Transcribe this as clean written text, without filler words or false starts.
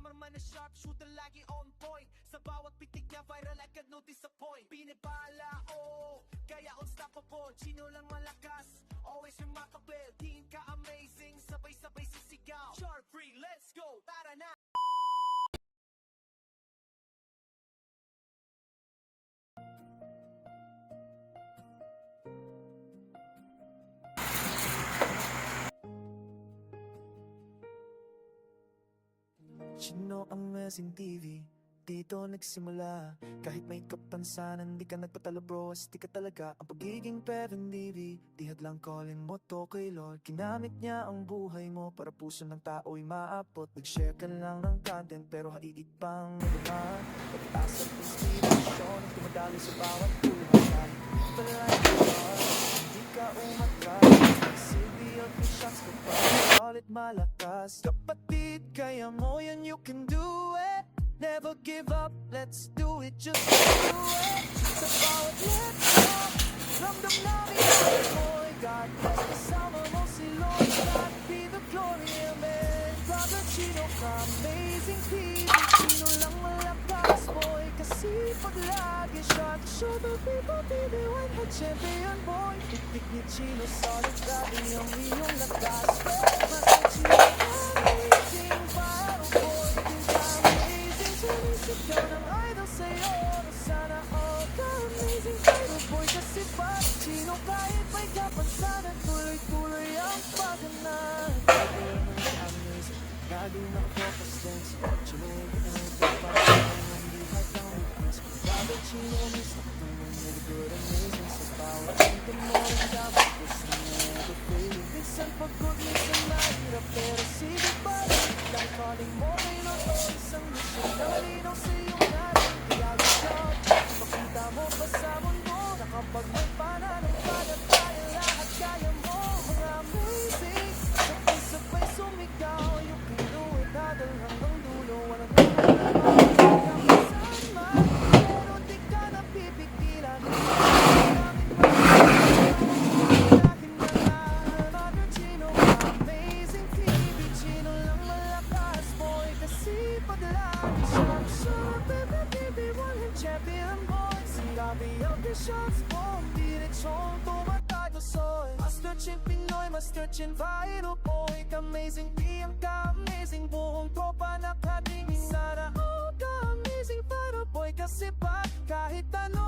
Cameraman na sharp shooter lagi on point. Sa bawat pitik niya viral I can no disappoint. Binibala kaya unstoppable. Chino lang malakas, always remarkable. Tingin ka amazing, sabay-sabay sisigaw. Sharp free, let's go, tara na. Chino Amazing TV, dito nagsimula. Kahit may kapansanan, di ka nagpatalo bro, di ka talaga. Ang pagiging Pevendivi, di hadlang calling mo to kay Lord. Ginamit niya ang buhay mo para puso ng tao'y maabot. Nag-share ka lang ng content pero haiit pang naman. Pag-asa at inspirasyon ang tumadali sa bawat buhay. Palay ka hindi ka umatras. Silbi of your shots kapag ulit malakas. Kapatid, kaya mo yan, you can do it. Never give up, let's do it, just do it. Sa bawat let's go, ramdam namin ang mo'y God bless, kasama mo si Lord. God be the glory, amen. Brother Chino ka, amazing team. Chino lang malakas, boy, kasipag lagi. Shot to show the people, baby, one head champion, boy. Tiktik ni Chino, solid, grabe ang iyong lakas. Brother Chino, amazing, viral boy. Ikaw ng idol sa'yo, sana all ka amazing idol boy. Kasi pag Chino kahit may kapansanan, tuloy-tuloy ang paghanan. Amazing, gagawin naka-focus din sa Chino, ipagpapalala ng buhay ng weakness. Grabe Chino, miss na kung may good amazing. Sa bawat ito mo rin dapat gusto mo never failing. Minsan pagod, minsan mahirap, pero sige pa rin. Dahil calling mo ngayon o isang mission na malinaw sa iyong natin. Kaya ikaw, makita mo pa sa mundo na kapag may pananampalataya, lahat kaya mo. Mga amazing, sabay-sabay sumigaw. You can do it, dadal hanggang dulo. Walang kapasama, pero di ka napipigilan. Shots boom, diretsyon tumatado soy. Master Chin Pinoy, Master Chin viral boy. Amazing piyang ka, amazing buong tropa nakadingin. Sana all ka amazing viral boy. Kasi pag kahit ano